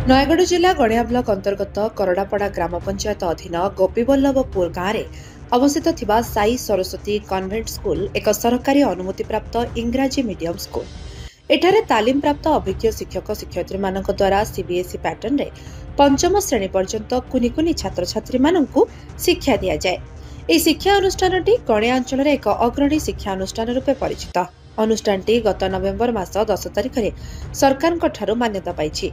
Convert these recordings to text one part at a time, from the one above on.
नयगढ़ जिला गणिया ब्लक अंतर्गत करड़ापड़ा ग्राम पंचायत अधीन गोपीवल्लभपुर गांव में अवस्थित थिबा साई सरस्वती कन्वेंट स्कूल एक सरकारी अनुमति प्राप्त इंग्राजी मीडियम स्कूल। एठारे तालीम प्राप्त अभिज्ञ शिक्षक शिक्षयित्री मानक द्वारा सीबीएसई पैटर्न रे पंचम श्रेणी पर्यंत कुनि कुनि छात्र छात्री मानकु शिक्षा दिया जाए। ଏହି ଶିକ୍ଷା ଅନୁଷ୍ଠାନଟି ଗଣିଆ ଅଞ୍ଚଳରେ ଏକ ଅଗ୍ରଣୀ ଶିକ୍ଷା ଅନୁଷ୍ଠାନ ରୂପେ ପରିଚିତ। ଅନୁଷ୍ଠାନଟି ଗତ ନଭେମ୍ବର ମାସ 10 ତାରିଖରେ ସରକାରଙ୍କ ଠାରୁ ମାନ୍ୟତା ପାଇଛି।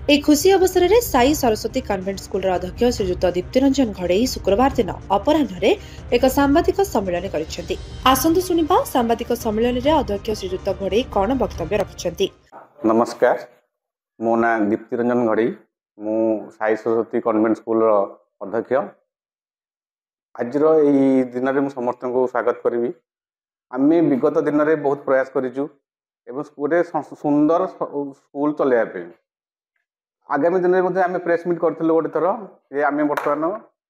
ଏହି ଖୁସି ଅବସରରେ ସାଇ ସରସ୍ୱତୀ କନ୍ଭେଣ୍ଟ ସ୍କୁଲର ଅଧ୍ୟକ୍ଷ ଶ୍ରୀଯୁକ୍ତ ଦୀପ୍ତିରଞ୍ଜନ ଘଡେଇ ଶୁକ୍ରବାର ଦିନ ଅପରାହ୍ନରେ ଏକ ସାମ୍ବାଦିକ ସମ୍ମିଳନୀ କରିଛନ୍ତି। ଆସନ୍ତୁ ଶୁଣିବା ସାମ୍ବାଦିକ ସମ୍ମିଳନୀରେ ଅଧ୍ୟକ୍ଷ ଶ୍ରୀଯୁକ୍ତ ଘଡେଇ କ'ଣ ବକ୍ତବ୍ୟ ରଖିଛନ୍ତି। नमस्कार, मो ना दीप्तिरंजन घड़ई, मु साई सरस्वती कन्वेंट स्कूल अध्यक्ष। आज दिन में समस्त को स्वागत करी। आम विगत दिन में बहुत प्रयास करूँ गोटे सुंदर स्कूल चलैया। आगामी दिन में आम प्रेस मीट करूँ गोटे थर जे आम बर्तमान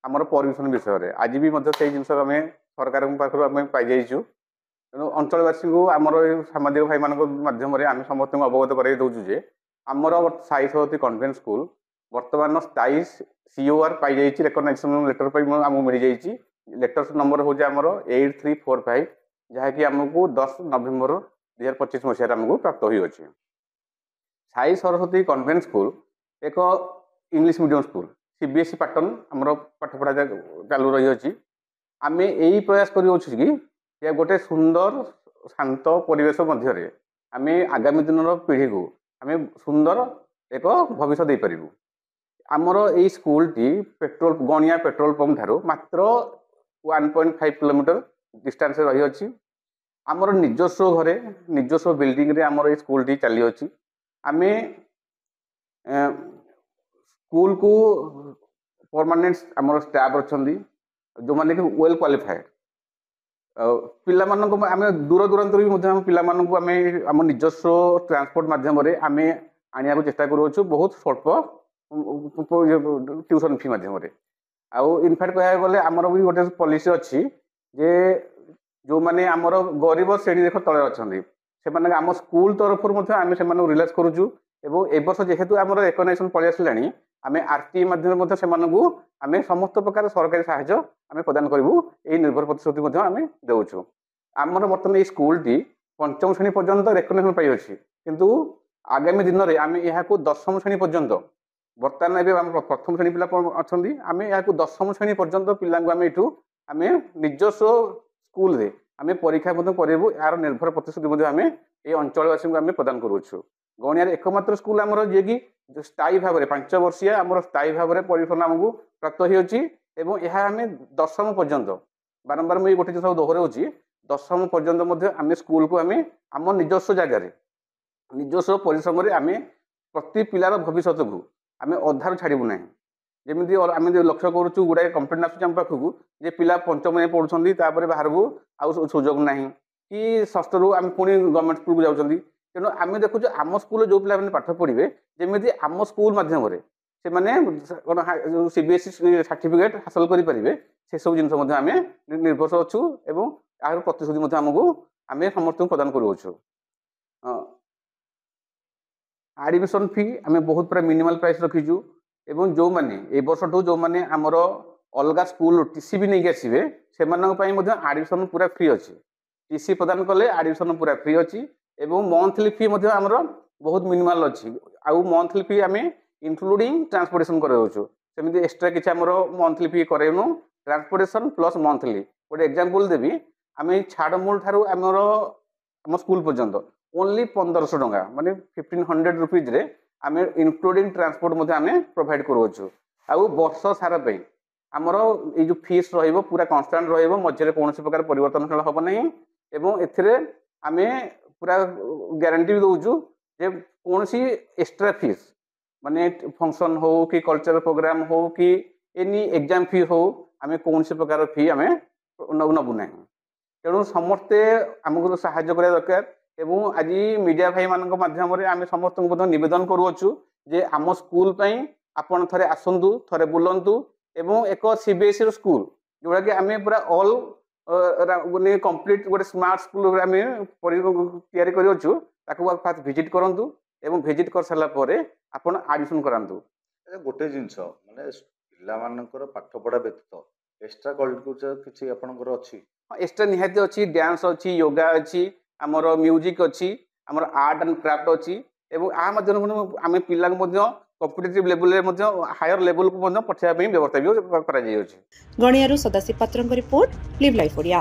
आमर परमिशन विषय आज भी से जिन आम सरकार पाखर आम पाई तेणु अंचलवासी को आमर सामाजिक भाई मान मध्यम आम समस्त अवगत कर दौचु जे आमर साई सरस्वती कन्वेंट स्कूल बर्तमान स्थायी सीओआर पाई रेकग्नाइजेशन लेटर आमको मिल जाइए। लेटर नंबर हूँ आमर 8345 जहाँकि आमको 10 नवेम्बर 2025 मसीह आमको प्राप्त हुई। साई सरस्वती कन्वेंट स्कूल एक English medium school CBSE pattern आमर पाठपढ़ा चालू रही। आम यही प्रयास कर गोटे सुंदर शांत परिवेश मध्य आम आगामी दिन पीढ़ी को आम सुंदर एक भविष्य दे पारिबु। आमर यही स्कूल टी पेट्रोल गणिया पेट्रोल पंप ठारू मात्र 1.5 किलोमीटर डिस्टेंस रही अछि। आमर निजस्व घरे निजस्व बिल्डिंग रे आमर स्कूल टी चली अछि। आम स्कूल को परमानेंट आमर स्टाफ अच्छी जो माने कि वेल क्वालिफाइड पिला मानक आम दूर दूरांत भी पिला मानक आम निजस्व ट्रांसपोर्ट माध्यम आम आने को चेष्टा करूँ बहुत स्वल्प ट्यूशन फी माध्यम आउ इनफैक्ट कह गले आमर भी गोटे पॉलिसी अच्छी जे जो माने आमर गरीब श्रेणी रेखा तले अच्छा से आम स्कूल तरफ आम से रिलैक्स करूँ। एवं ए वर्ष जेहेतु आमर रेकग्नाइजेशन पलि आसलानी आम आरटीई माध्यम आम समस्त प्रकार सरकारी साहाय्य आम प्रदान करूँ। यही निर्भर प्रतिश्रुति आम देचु। आमर बर्तमान ये स्कूल टी पंचम श्रेणी पर्यंत रेकग्नाइजेशन पाई अच्छी किंतु आगामी दिन में आम यहाँ 10म श्रेणी पर्यंत बर्तमान एवं प्रथम श्रेणी पिला अच्छा आम यहाँ 10म श्रेणी पर्यंत पिला आम यू आम निजस्व स्कूल रे आम परीक्षा करूँ। यार निर्भर प्रतिश्रुति आम ये अंचलवासी को आम प्रदान करूँ। गणिया एकमात्र स्कूल आमर जी कि स्थायी भाव में 5 वर्षीय आमर स्थायी भाव में परिफल आमको प्राप्त होती। यह आम 10म पर्यंत बारंबार मुझे गोटे जिन दोहराऊँगी 10म पर्यंत आम स्कूल को आम निजस्व जगार निजस्व परिश्रम आम प्रति पिलार भविष्य को आम अधार छाड़ू ना। जमी आम लक्ष्य करूँ गुड़ाए कंप्लेन आसूँ आम पाखक जे पिला पंचम में पढ़ुं बाहर को आउ सुजोग ना कि षष्ठ रु आम पुणी गवर्नमेंट स्कूल को जाऊँगी। तेणु आम देखु आम स्कूल जो पिला पाठ पढ़े जमी आम स्कूल मध्यम से सीबीएसई सर्टिफिकेट हासिल करेंगे से सब जिन आम निर्भर अच्छू एवं यार प्रतिश्रुति आमको आम समस्त प्रदान करूँ। एडमिशन फी आम बहुत पूरा मिनिमल प्राइस रखीचु एवं जो माने ए वर्ष जो माने आमर अलग स्कूल टीसी भी नहीं आसवे से एडमिशन पूरा फ्री अच्छी। टीसी प्रदान कले एडमिशन पूरा फ्री अच्छी एवं मंथली फी आमर बहुत मिनिमल अच्छी। आउ मंथली फी आम इंक्लूडिंग ट्रांसपोर्टेशन कराऊँ सेमती एक्सट्रा किसी आमर मंथली फी करेनु ट्रांसपोर्टेशन प्लस मंथली। गोटे एग्जांपल देवी आम छाड़मूल ठारू आमर आम स्कूल पर्यंत ओनली 1500 टंका माने 1500 रुपीज रे आम इंक्लूडिंग ट्रांसपोर्ट आम प्रोवाइड करूँ। आउ वर्ष सारा आमर ये जो फीस रही पूरा कन्स्टांट रझे कौन प्रकार परिवर्तनशील हम ना एवं एथिरे आम पूरा ग्यारंटी भी दौचु जे कौन सी एक्सट्रा फीस माने फंक्शन हो कि कल्चरल प्रोग्राम हो कि एनी एग्जाम फी हो आम कौन सी प्रकार फी आम नबू ना। तेणु समस्ते आमको साहाय्य करा दरकार एवं आज मीडिया भाई मान मध्यम आम समस्त नवेदन करूँ जे आम स्कूल आपन थरे आसतु थरे बुलंतु एवं एक सीबीएसई स्कूल जोड़ा कि आम पूरा ऑल कंप्लीट गोटे स्मार्ट स्कूल आम तैयारी कर फास्ट भिजिट करूँ ଏବଂ ଭିଜିଟ୍ କରିସାରିଲା ପରେ ଆପଣ ଆଡ଼ମିସନ୍ କରାନ୍ତୁ। ଗୋଟେ ଜିନିଷ ମାନେ ପିଲାମାନଙ୍କର ପାଠପଢ଼ା ବ୍ୟତୀତ ଏକ୍ସଟ୍ରା କରିକୁଲର କିଛି ଆପଣଙ୍କର ଅଛି? ହଁ, ଏକ୍ସଟ୍ରା ନିହାତି ଅଛି। ଡ୍ୟାନ୍ସ ଅଛି, ୟୋଗା ଅଛି, ଆମର ମ୍ୟୁଜିକ୍ ଅଛି, ଆମର ଆର୍ଟ ଆଣ୍ଡ କ୍ରାଫ୍ଟ ଅଛି ଏବଂ ମଧ୍ୟରେ ଆମେ ପିଲାଙ୍କୁ ମଧ୍ୟ କମ୍ପିଟେଟିଭ୍ ଲେଭେଲରେ ମଧ୍ୟ ହାୟର ଲେଭେଲକୁ ମଧ୍ୟ ପଠାଇବା ପାଇଁ ବ୍ୟବସ୍ଥା ବି କରାଯାଇଅଛି। ଗଣିଆରୁ ସଦାଶିବ ପାତ୍ରଙ୍କ ରିପୋର୍ଟ, ଲିଭ୍ ଲାଇଫ୍ ଓଡ଼ିଆ।